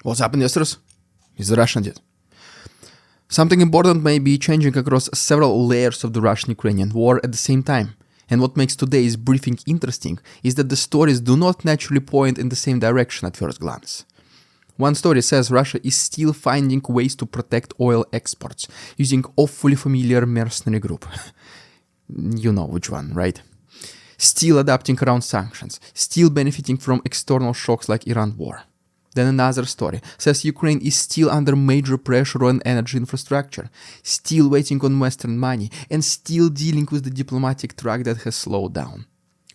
What's up, investors? It's the Russian dude. Something important may be changing across several layers of the Russian-Ukrainian war at the same time. And what makes today's briefing interesting is that the stories do not naturally point in the same direction at first glance. One story says Russia is still finding ways to protect oil exports using awfully familiar mercenary group. You know which one, right? Still adapting around sanctions, still benefiting from external shocks like Iran war. Then another story says Ukraine is still under major pressure on energy infrastructure, still waiting on Western money, and still dealing with the diplomatic track that has slowed down.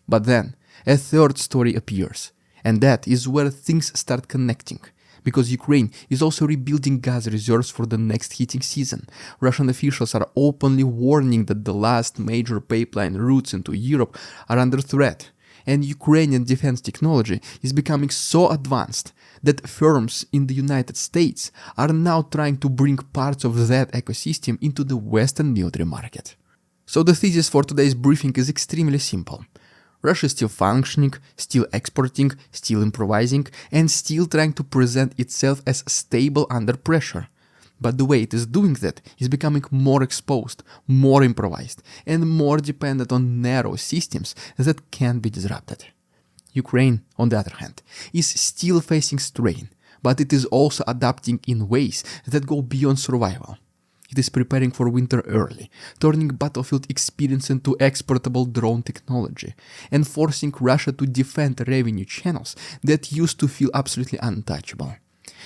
But then a third story appears, and that is where things start connecting. Because Ukraine is also rebuilding gas reserves for the next heating season. Russian officials are openly warning that the last major pipeline routes into Europe are under threat. And Ukrainian defense technology is becoming so advanced that firms in the United States are now trying to bring parts of that ecosystem into the Western military market. So the thesis for today's briefing is extremely simple. Russia is still functioning, still exporting, still improvising, and still trying to present itself as stable under pressure. But the way it is doing that is becoming more exposed, more improvised, and more dependent on narrow systems that can be disrupted. Ukraine, on the other hand, is still facing strain, but it is also adapting in ways that go beyond survival. It is preparing for winter early, turning battlefield experience into exportable drone technology, and forcing Russia to defend revenue channels that used to feel absolutely untouchable.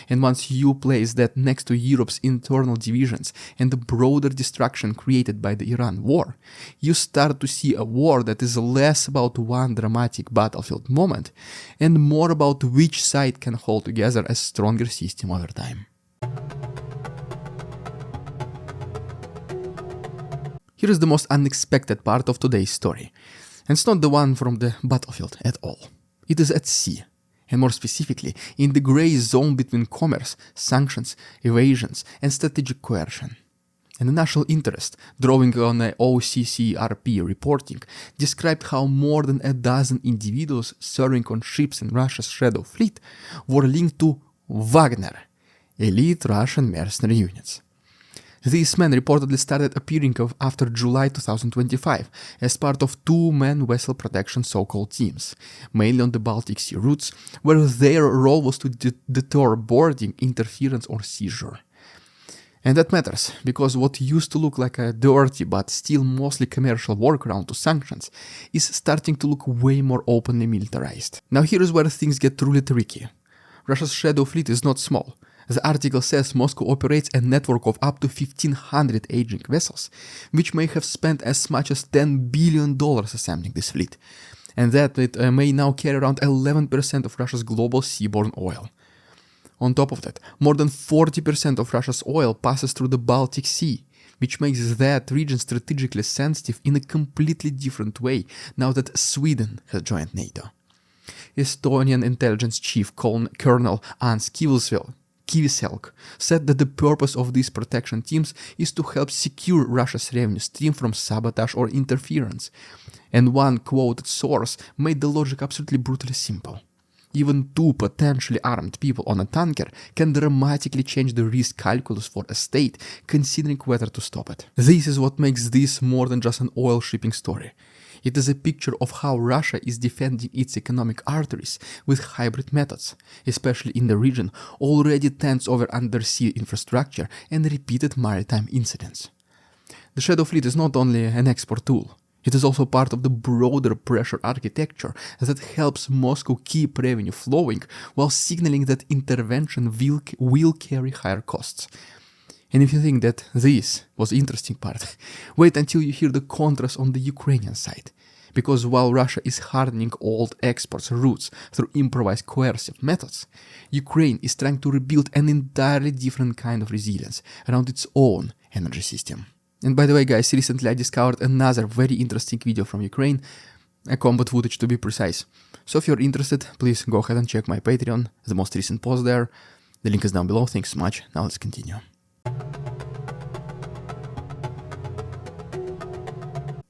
And once you place that next to Europe's internal divisions and the broader destruction created by the Iran war, you start to see a war that is less about one dramatic battlefield moment and more about which side can hold together a stronger system over time. Here is the most unexpected part of today's story, and it's not the one from the battlefield at all. It is at sea, and more specifically, in the gray zone between commerce, sanctions, evasions, and strategic coercion. And the national interest, drawing on a OCCRP reporting, described how more than a dozen individuals serving on ships in Russia's Shadow Fleet were linked to Wagner, elite Russian mercenary units. These men reportedly started appearing after July 2025 as part of two-man vessel protection so-called teams, mainly on the Baltic Sea routes, where their role was to deter boarding, interference or seizure. And that matters, because what used to look like a dirty but still mostly commercial workaround to sanctions is starting to look way more openly militarized. Now here is where things get truly tricky. Russia's Shadow Fleet is not small. The article says Moscow operates a network of up to 1,500 aging vessels, which may have spent as much as $10 billion assembling this fleet, and that it may now carry around 11% of Russia's global seaborne oil. On top of that, more than 40% of Russia's oil passes through the Baltic Sea, which makes that region strategically sensitive in a completely different way now that Sweden has joined NATO. Estonian intelligence chief Colonel Ants Kiviselk said that the purpose of these protection teams is to help secure Russia's revenue stream from sabotage or interference. And one quoted source made the logic absolutely brutally simple. Even two potentially armed people on a tanker can dramatically change the risk calculus for a state considering whether to stop it. This is what makes this more than just an oil shipping story. It is a picture of how Russia is defending its economic arteries with hybrid methods, especially in the region already tense over undersea infrastructure and repeated maritime incidents. The Shadow Fleet is not only an export tool, it is also part of the broader pressure architecture that helps Moscow keep revenue flowing while signaling that intervention will carry higher costs. And if you think that this was the interesting part, wait until you hear the contrast on the Ukrainian side. Because while Russia is hardening old export routes through improvised coercive methods, Ukraine is trying to rebuild an entirely different kind of resilience around its own energy system. And by the way, guys, recently I discovered another very interesting video from Ukraine, a combat footage to be precise. So if you're interested, please go ahead and check my Patreon, the most recent post there. The link is down below. Thanks so much. Now let's continue.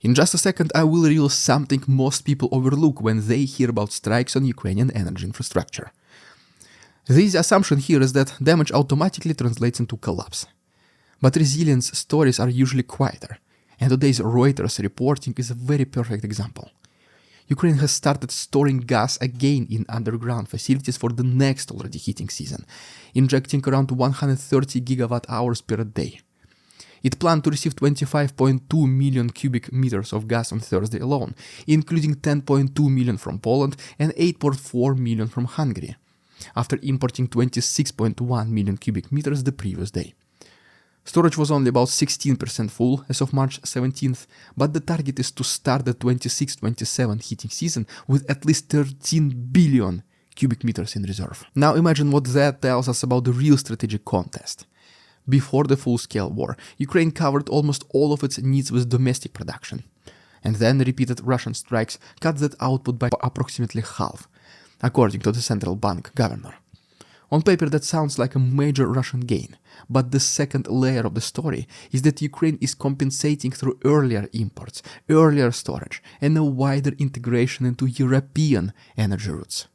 In just a second, I will reveal something most people overlook when they hear about strikes on Ukrainian energy infrastructure. The easy assumption here is that damage automatically translates into collapse. But resilience stories are usually quieter, and today's Reuters reporting is a very perfect example. Ukraine has started storing gas again in underground facilities for the next already heating season, injecting around 130 gigawatt hours per day. It planned to receive 25.2 million cubic meters of gas on Thursday alone, including 10.2 million from Poland and 8.4 million from Hungary, after importing 26.1 million cubic meters the previous day. Storage was only about 16% full as of March 17th, but the target is to start the 26-27 heating season with at least 13 billion cubic meters in reserve. Now imagine what that tells us about the real strategic contest. Before the full-scale war, Ukraine covered almost all of its needs with domestic production, and then repeated Russian strikes cut that output by approximately half, according to the central bank governor. On paper that sounds like a major Russian gain, but the second layer of the story is that Ukraine is compensating through earlier imports, earlier storage, and a wider integration into European energy routes.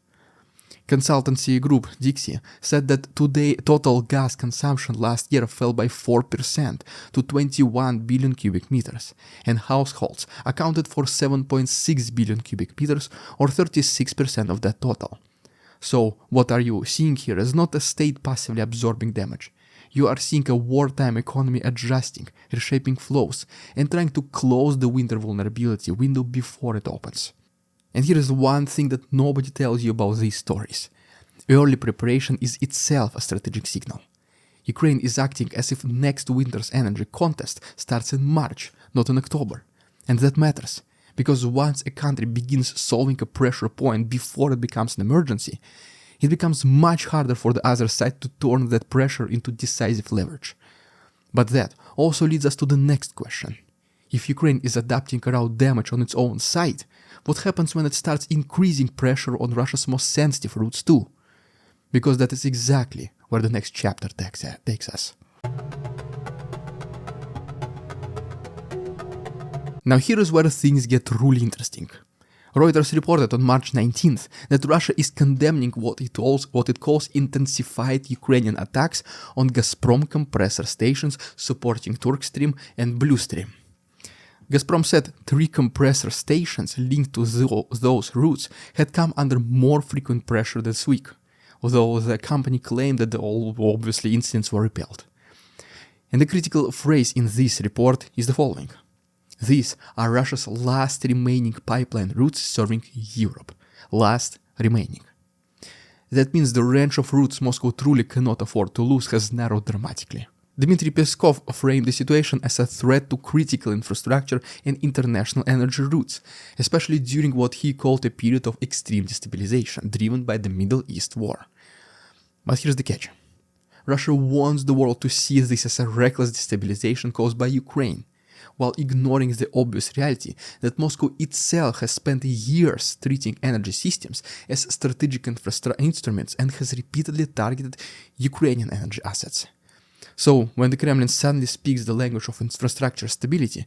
Consultancy group Dixie said that today total gas consumption last year fell by 4% to 21 billion cubic meters, and households accounted for 7.6 billion cubic meters, or 36% of that total. So, what are you seeing here is not a state passively absorbing damage. You are seeing a wartime economy adjusting, reshaping flows, and trying to close the winter vulnerability window before it opens. And here is one thing that nobody tells you about these stories. Early preparation is itself a strategic signal. Ukraine is acting as if next winter's energy contest starts in March, not in October. And that matters. Because once a country begins solving a pressure point before it becomes an emergency, it becomes much harder for the other side to turn that pressure into decisive leverage. But that also leads us to the next question. If Ukraine is adapting around damage on its own side, what happens when it starts increasing pressure on Russia's most sensitive routes too? Because that is exactly where the next chapter takes us. Now here is where things get really interesting. Reuters reported on March 19th that Russia is condemning what it calls intensified Ukrainian attacks on Gazprom compressor stations supporting TurkStream and Blue. Gazprom said 3 compressor stations linked to those routes had come under more frequent pressure this week, although the company claimed that all obviously incidents were repelled. And the critical phrase in this report is the following. These are Russia's last remaining pipeline routes serving Europe. Last remaining. That means the range of routes Moscow truly cannot afford to lose has narrowed dramatically. Dmitry Peskov framed the situation as a threat to critical infrastructure and international energy routes, especially during what he called a period of extreme destabilization driven by the Middle East war. But here's the catch. Russia wants the world to see this as a reckless destabilization caused by Ukraine, while ignoring the obvious reality that Moscow itself has spent years treating energy systems as strategic instruments and has repeatedly targeted Ukrainian energy assets. So, when the Kremlin suddenly speaks the language of infrastructure stability,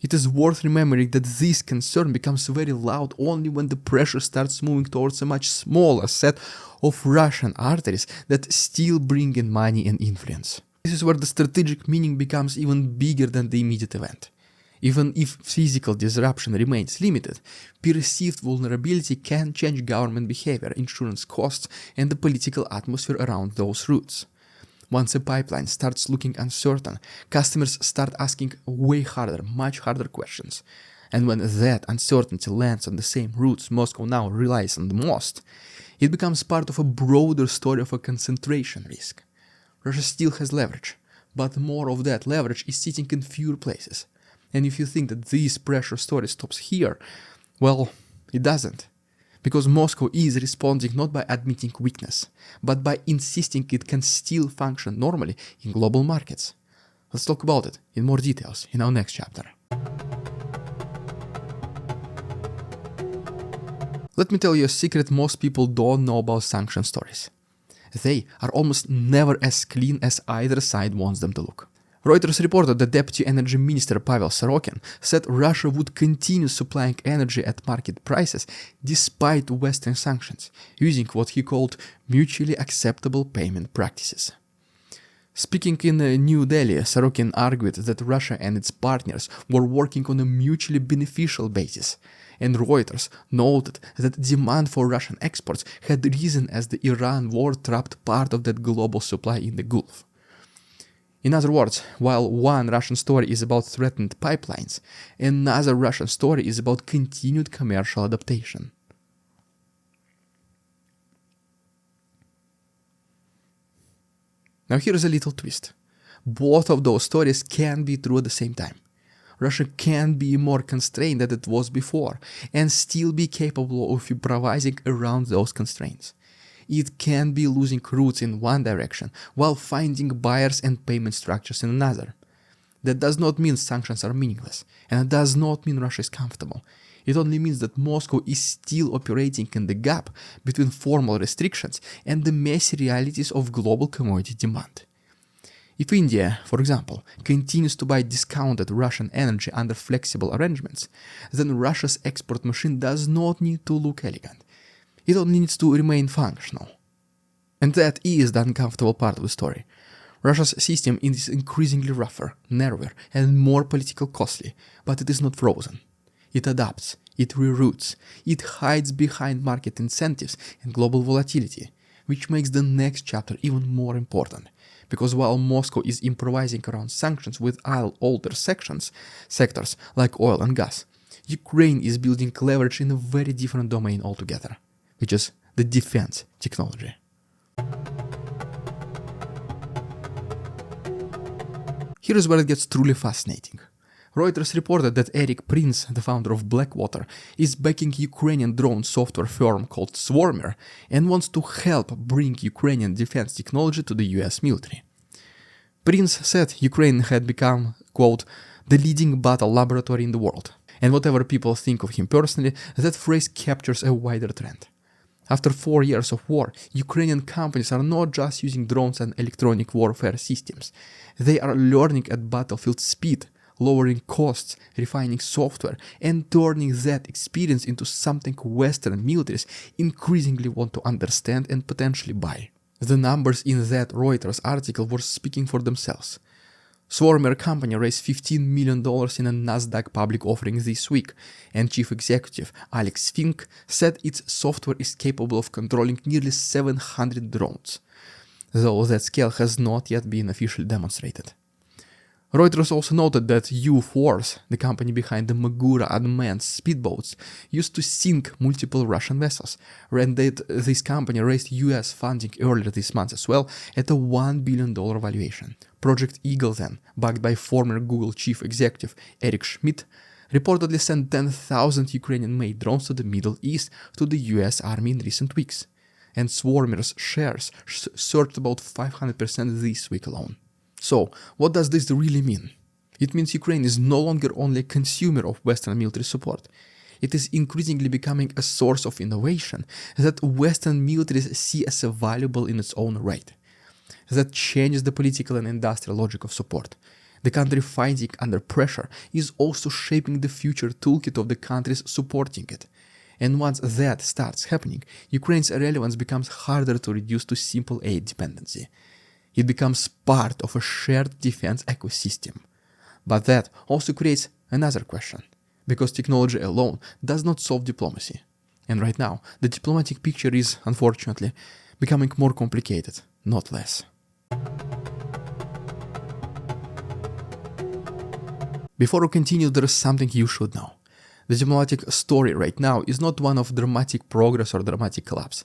it is worth remembering that this concern becomes very loud only when the pressure starts moving towards a much smaller set of Russian arteries that still bring in money and influence. This is where the strategic meaning becomes even bigger than the immediate event. Even if physical disruption remains limited, perceived vulnerability can change government behavior, insurance costs, and the political atmosphere around those routes. Once a pipeline starts looking uncertain, customers start asking way harder, much harder questions. And when that uncertainty lands on the same routes Moscow now relies on the most, it becomes part of a broader story of a concentration risk. Russia still has leverage, but more of that leverage is sitting in fewer places. And if you think that this pressure story stops here, well, it doesn't. Because Moscow is responding not by admitting weakness, but by insisting it can still function normally in global markets. Let's talk about it in more details in our next chapter. Let me tell you a secret most people don't know about sanction stories. They are almost never as clean as either side wants them to look. Reuters reported that Deputy Energy Minister Pavel Sorokin said Russia would continue supplying energy at market prices despite Western sanctions, using what he called mutually acceptable payment practices. Speaking in New Delhi, Sorokin argued that Russia and its partners were working on a mutually beneficial basis, and Reuters noted that demand for Russian exports had risen as the Iran war trapped part of that global supply in the Gulf. In other words, while one Russian story is about threatened pipelines, another Russian story is about continued commercial adaptation. Now here's a little twist. Both of those stories can be true at the same time. Russia can be more constrained than it was before and still be capable of improvising around those constraints. It can be losing routes in one direction while finding buyers and payment structures in another. That does not mean sanctions are meaningless, and it does not mean Russia is comfortable. It only means that Moscow is still operating in the gap between formal restrictions and the messy realities of global commodity demand. If India, for example, continues to buy discounted Russian energy under flexible arrangements, then Russia's export machine does not need to look elegant. It only needs to remain functional. And that is the uncomfortable part of the story. Russia's system is increasingly rougher, narrower, and more politically costly, but it is not frozen. It adapts, it reroutes, it hides behind market incentives and global volatility, which makes the next chapter even more important. Because while Moscow is improvising around sanctions with older sectors like oil and gas, Ukraine is building leverage in a very different domain altogether, which is the defense technology. Here is where it gets truly fascinating. Reuters reported that Erik Prince, the founder of Blackwater, is backing Ukrainian drone software firm called Swarmer and wants to help bring Ukrainian defense technology to the US military. Prince said Ukraine had become, quote, the leading battle laboratory in the world. And whatever people think of him personally, that phrase captures a wider trend. After 4 years of war, Ukrainian companies are not just using drones and electronic warfare systems. They are learning at battlefield speed, lowering costs, refining software, and turning that experience into something Western militaries increasingly want to understand and potentially buy. The numbers in that Reuters article were speaking for themselves. Swarmer company raised $15 million in a Nasdaq public offering this week, and chief executive Alex Fink said its software is capable of controlling nearly 700 drones, though that scale has not yet been officially demonstrated. Reuters also noted that UFORCE, the company behind the Magura unmanned speedboats, used to sink multiple Russian vessels, and that this company raised US funding earlier this month as well at a $1 billion valuation. Project Eagle then, backed by former Google chief executive Eric Schmidt, reportedly sent 10,000 Ukrainian-made drones to the Middle East to the US Army in recent weeks, and Swarmer's shares surged about 500% this week alone. So, what does this really mean? It means Ukraine is no longer only a consumer of Western military support. It is increasingly becoming a source of innovation that Western militaries see as valuable in its own right. That changes the political and industrial logic of support. The country fighting under pressure is also shaping the future toolkit of the countries supporting it. And once that starts happening, Ukraine's relevance becomes harder to reduce to simple aid dependency. It becomes part of a shared defense ecosystem. But that also creates another question, because technology alone does not solve diplomacy. And right now, the diplomatic picture is, unfortunately, becoming more complicated, not less. Before we continue, there is something you should know. The diplomatic story right now is not one of dramatic progress or dramatic collapse.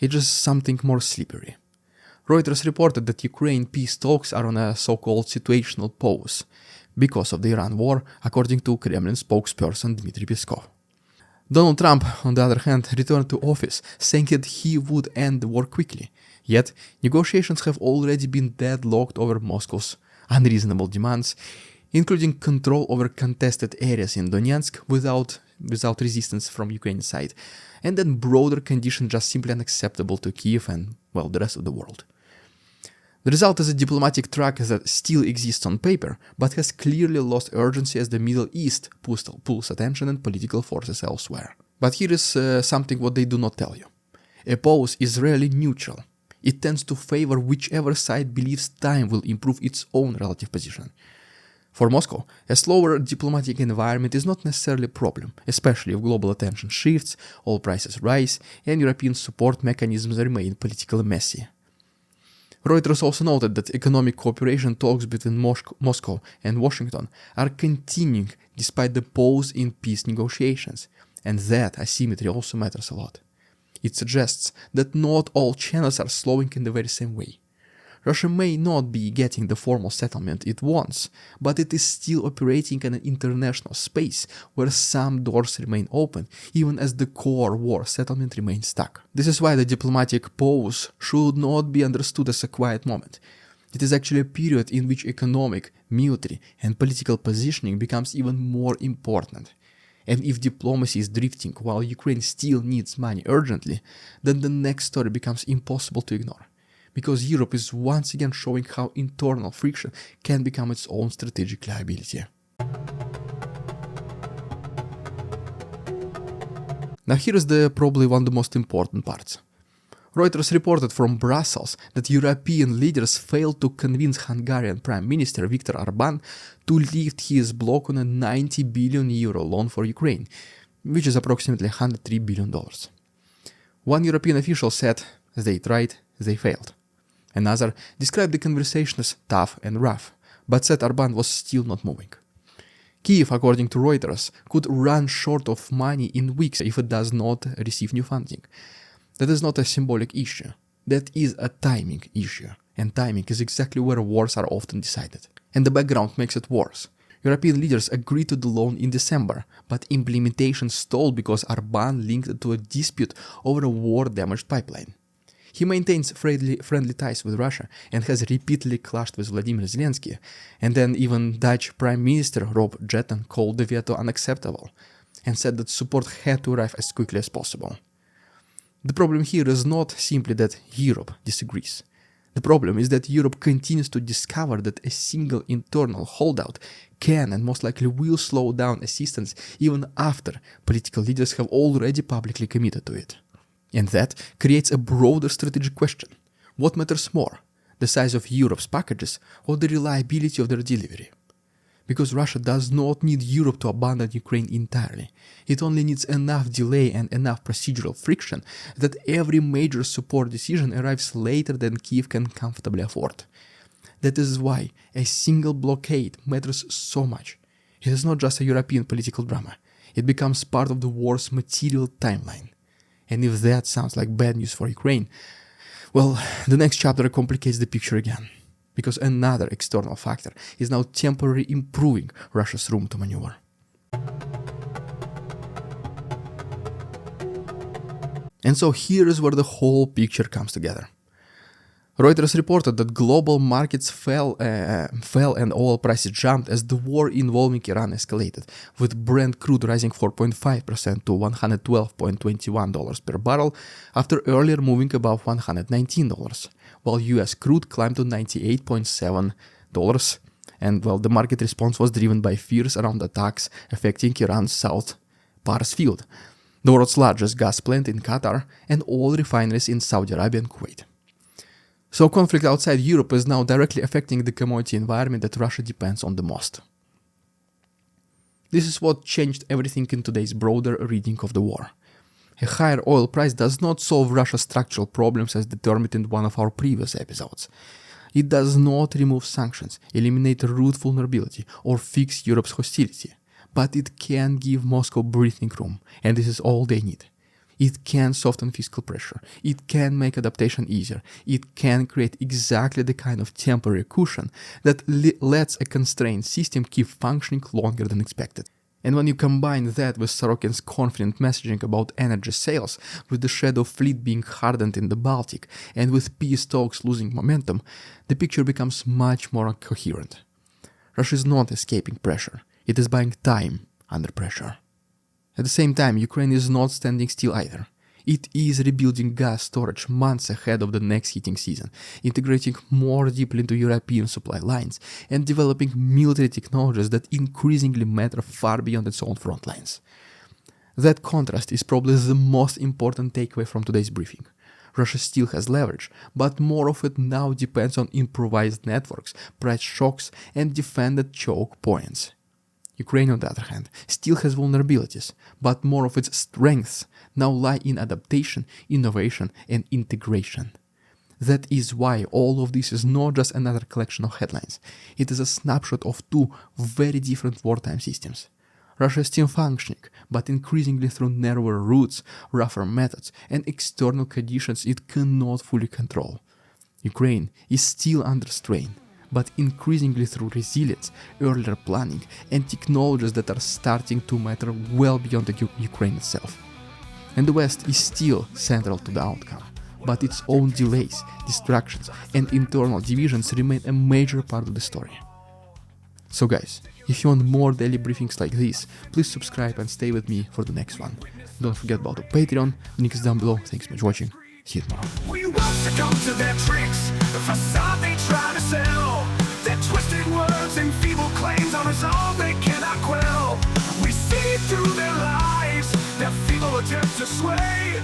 It's just something more slippery. Reuters reported that Ukraine peace talks are on a so-called situational pause because of the Iran war, according to Kremlin spokesperson Dmitry Peskov. Donald Trump, on the other hand, returned to office, saying that he would end the war quickly. Yet, negotiations have already been deadlocked over Moscow's unreasonable demands, including control over contested areas in Donetsk without resistance from Ukraine's side, and then broader conditions just simply unacceptable to Kiev and, well, the rest of the world. The result is a diplomatic track that still exists on paper, but has clearly lost urgency as the Middle East pulls attention and political forces elsewhere. But here is something what they do not tell you. A pause is rarely neutral. It tends to favor whichever side believes time will improve its own relative position. For Moscow, a slower diplomatic environment is not necessarily a problem, especially if global attention shifts, oil prices rise, and European support mechanisms remain politically messy. Reuters also noted that economic cooperation talks between Moscow and Washington are continuing despite the pause in peace negotiations, and that asymmetry also matters a lot. It suggests that not all channels are slowing in the very same way. Russia may not be getting the formal settlement it wants, but it is still operating in an international space where some doors remain open, even as the core war settlement remains stuck. This is why the diplomatic pause should not be understood as a quiet moment. It is actually a period in which economic, military, and political positioning becomes even more important. And if diplomacy is drifting while Ukraine still needs money urgently, then the next story becomes impossible to ignore. Because Europe is once again showing how internal friction can become its own strategic liability. Now here is probably one of the most important parts. Reuters reported from Brussels that European leaders failed to convince Hungarian Prime Minister Viktor Orban to lift his block on a 90 billion euro loan for Ukraine, which is approximately $103 billion. One European official said, they tried, they failed. Another described the conversation as tough and rough, but said Orban was still not moving. Kyiv, according to Reuters, could run short of money in weeks if it does not receive new funding. That is not a symbolic issue. That is a timing issue, and timing is exactly where wars are often decided. And the background makes it worse. European leaders agreed to the loan in December, but implementation stalled because Orban linked it to a dispute over a war-damaged pipeline. He maintains friendly ties with Russia and has repeatedly clashed with Vladimir Zelensky, and then even Dutch Prime Minister Rob Jetten called the veto unacceptable and said that support had to arrive as quickly as possible. The problem here is not simply that Europe disagrees. The problem is that Europe continues to discover that a single internal holdout can and most likely will slow down assistance even after political leaders have already publicly committed to it. And that creates a broader strategic question. What matters more, the size of Europe's packages or the reliability of their delivery? Because Russia does not need Europe to abandon Ukraine entirely. It only needs enough delay and enough procedural friction that every major support decision arrives later than Kyiv can comfortably afford. That is why a single blockade matters so much. It is not just a European political drama. It becomes part of the war's material timeline. And if that sounds like bad news for Ukraine, well, the next chapter complicates the picture again, because another external factor is now temporarily improving Russia's room to maneuver. And so here is where the whole picture comes together. Reuters reported that global markets fell and oil prices jumped as the war involving Iran escalated, with Brent crude rising 4.5% to $112.21 per barrel after earlier moving above $119, while US crude climbed to $98.7, and the market response was driven by fears around attacks affecting Iran's South Pars field, the world's largest gas plant in Qatar, and oil refineries in Saudi Arabia and Kuwait. So conflict outside Europe is now directly affecting the commodity environment that Russia depends on the most. This is what changed everything in today's broader reading of the war. A higher oil price does not solve Russia's structural problems as determined in one of our previous episodes. It does not remove sanctions, eliminate root vulnerability, or fix Europe's hostility. But it can give Moscow breathing room, and this is all they need. It can soften fiscal pressure, it can make adaptation easier, it can create exactly the kind of temporary cushion that lets a constrained system keep functioning longer than expected. And when you combine that with Sorokin's confident messaging about energy sales, with the shadow fleet being hardened in the Baltic, and with peace talks losing momentum, the picture becomes much more coherent. Russia is not escaping pressure, it is buying time under pressure. At the same time, Ukraine is not standing still either. It is rebuilding gas storage months ahead of the next heating season, integrating more deeply into European supply lines, and developing military technologies that increasingly matter far beyond its own front lines. That contrast is probably the most important takeaway from today's briefing. Russia still has leverage, but more of it now depends on improvised networks, price shocks, and defended choke points. Ukraine, on the other hand, still has vulnerabilities, but more of its strengths now lie in adaptation, innovation, and integration. That is why all of this is not just another collection of headlines. It is a snapshot of two very different wartime systems. Russia is still functioning, but increasingly through narrower routes, rougher methods, and external conditions it cannot fully control. Ukraine is still under strain, but increasingly through resilience, earlier planning, and technologies that are starting to matter well beyond Ukraine itself. And the West is still central to the outcome, but its own delays, distractions, and internal divisions remain a major part of the story. So guys, if you want more daily briefings like this, please subscribe and stay with me for the next one. Don't forget about the Patreon, link is down below. Thanks so much for watching, see you tomorrow. We won't succumb to their tricks, the facade they try to sell. Their twisted words and feeble claims on us all they cannot quell. We see through their lies, their feeble attempts to sway.